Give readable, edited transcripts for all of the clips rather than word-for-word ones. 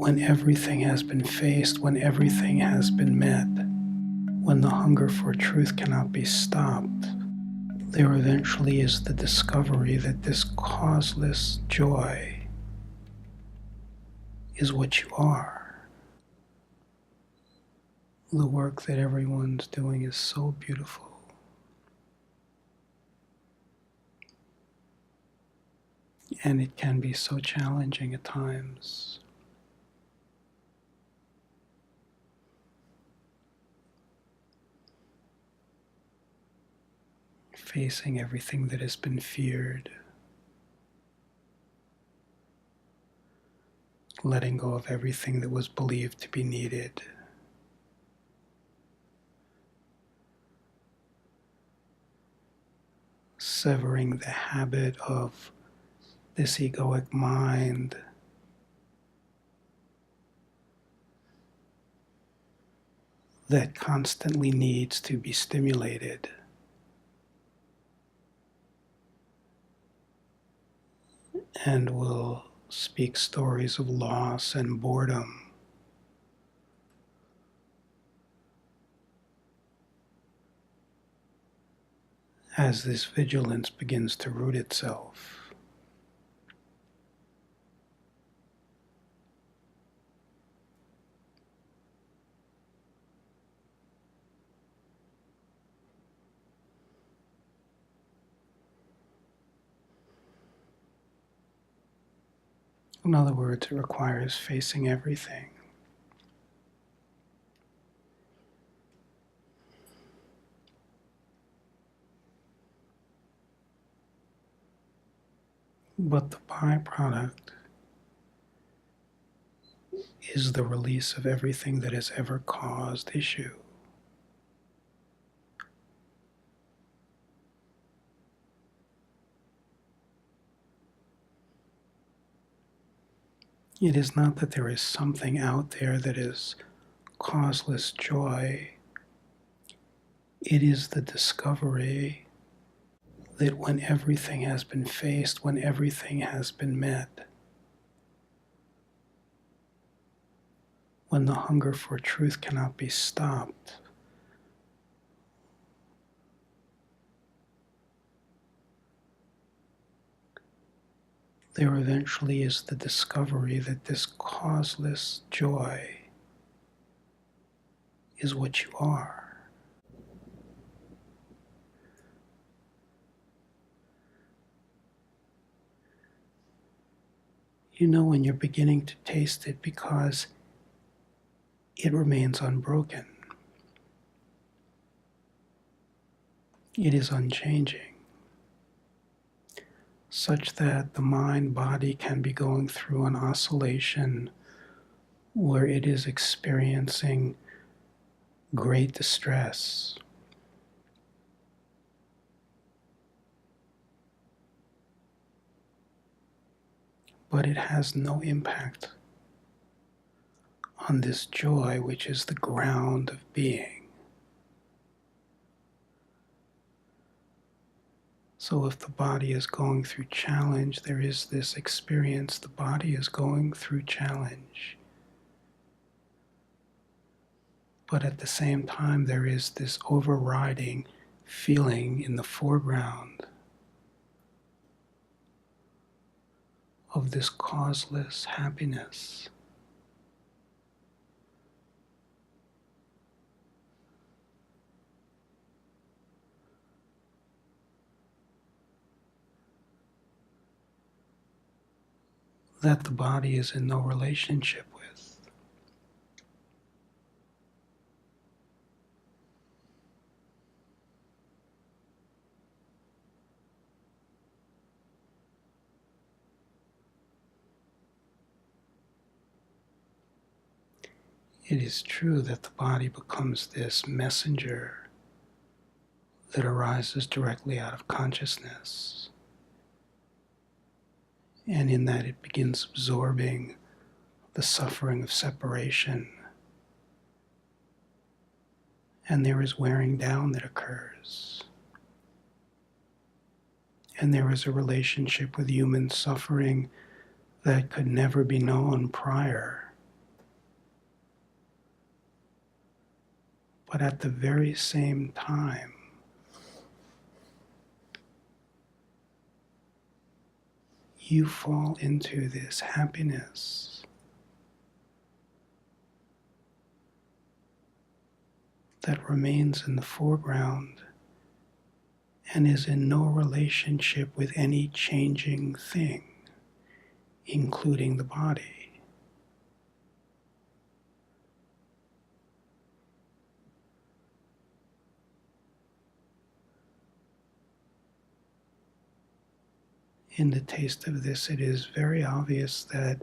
when everything has been faced, when everything has been met, when the hunger for truth cannot be stopped, there eventually is the discovery that this causeless joy is what you are. The work that everyone's doing is so beautiful. And it can be so challenging at times. Facing everything that has been feared, letting go of everything that was believed to be needed. Severing the habit of this egoic mind that constantly needs to be stimulated. And will speak stories of loss and boredom. As this vigilance begins to root itself. In other words, it requires facing everything. But the byproduct is the release of everything that has ever caused issue. It is not that there is something out there that is causeless joy. It is the discovery that when everything has been faced, when everything has been met, when the hunger for truth cannot be stopped, there eventually is the discovery that this causeless joy is what you are. You know when you're beginning to taste it because it remains unbroken. It is unchanging, such that the mind-body can be going through an oscillation where it is experiencing great distress. But it has no impact on this joy, which is the ground of being. So if the body is going through challenge, there is this experience, the body is going through challenge. But at the same time, there is this overriding feeling in the foreground of this causeless happiness. That the body is in no relationship with. It is true that the body becomes this messenger that arises directly out of consciousness. And in that it begins absorbing the suffering of separation. And there is wearing down that occurs. And there is a relationship with human suffering that could never be known prior But at the very same time, you fall into this happiness that remains in the foreground and is in no relationship with any changing thing, including the body. In the taste of this, it is very obvious that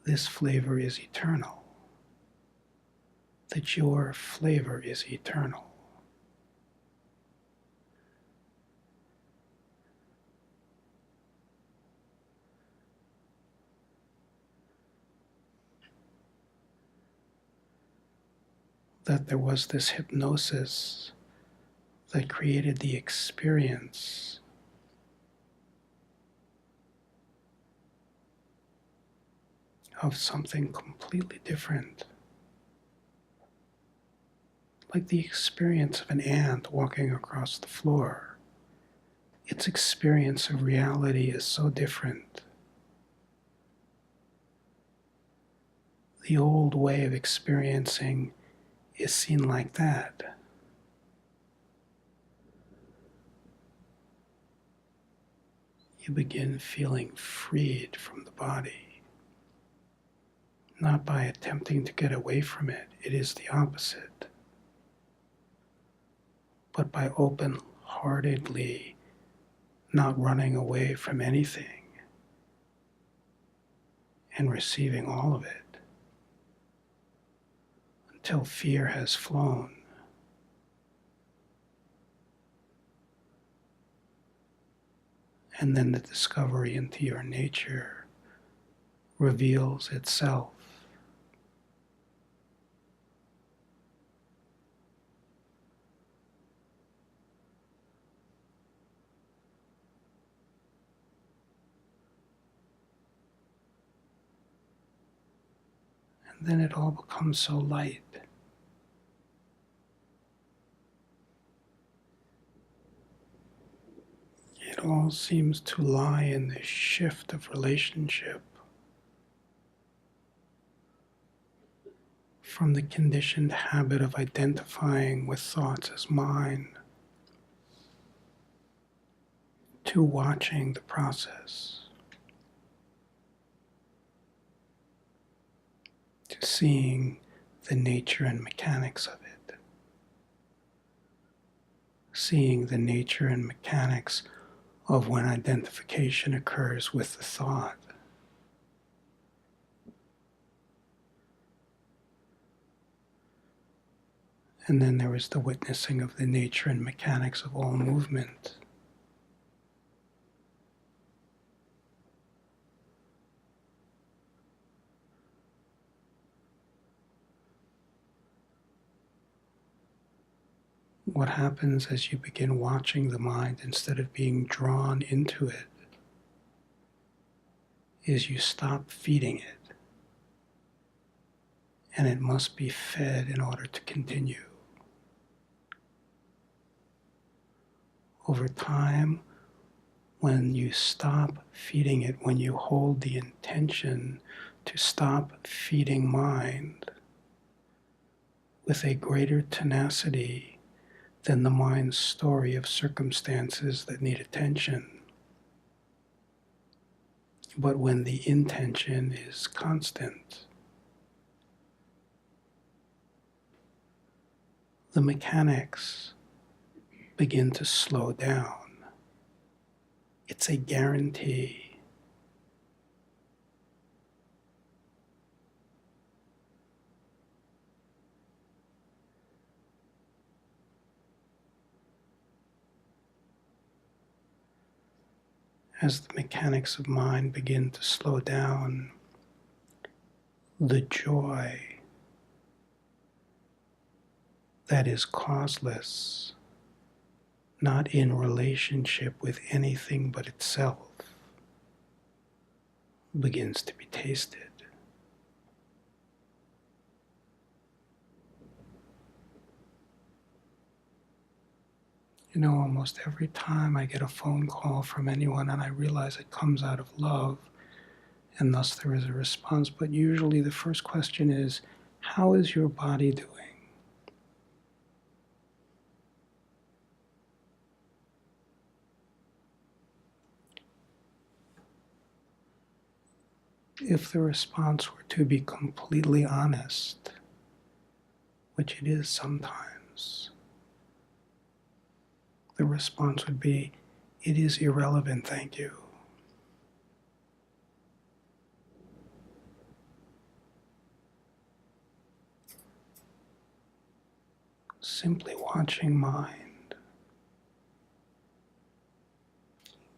this flavor is eternal, that your flavor is eternal. That there was this hypnosis that created the experience of something completely different. Like the experience of an ant walking across the floor. Its experience of reality is so different. The old way of experiencing is seen like that. You begin feeling freed from the body, not by attempting to get away from it, it is the opposite, but by open-heartedly not running away from anything and receiving all of it until fear has flown. And then the discovery into your nature reveals itself. And then it all becomes so light. It all seems to lie in this shift of relationship from the conditioned habit of identifying with thoughts as mine to watching the process, to seeing the nature and mechanics of it, seeing the nature and mechanics of when identification occurs with the thought. And then there is the witnessing of the nature and mechanics of all movement. What happens as you begin watching the mind instead of being drawn into it is you stop feeding it, and it must be fed in order to continue. Over time, when you stop feeding it, when you hold the intention to stop feeding mind with a greater tenacity than the mind's story of circumstances that need attention, but when the intention is constant, the mechanics begin to slow down. It's a guarantee. As the mechanics of mind begin to slow down, the joy that is causeless, not in relationship with anything but itself, begins to be tasted. You know, almost every time I get a phone call from anyone and I realize it comes out of love, and thus there is a response, but usually the first question is, how is your body doing? If the response were to be completely honest, which it is sometimes, the response would be, it is irrelevant, thank you. Simply watching mind,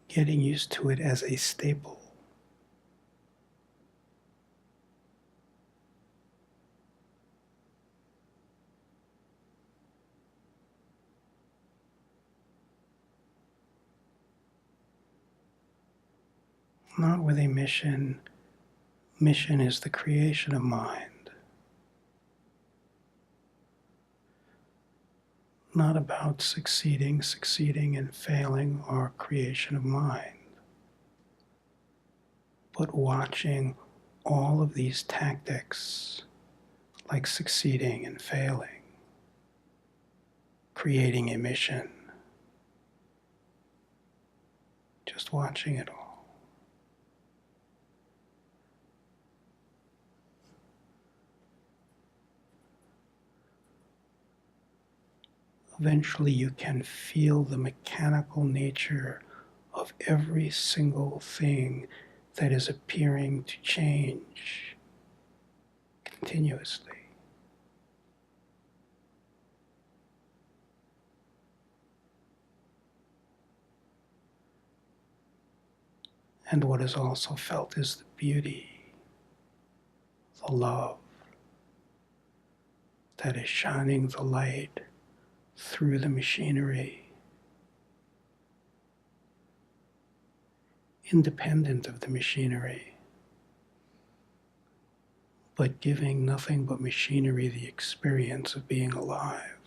getting used to it as a staple. Not with a mission. Mission is the creation of mind. Not about succeeding, and failing, or creation of mind, but watching all of these tactics, like succeeding and failing, creating a mission, just watching it all. Eventually you can feel the mechanical nature of every single thing that is appearing to change continuously. And what is also felt is the beauty, the love that is shining the light through the machinery, independent of the machinery, but giving nothing but machinery the experience of being alive.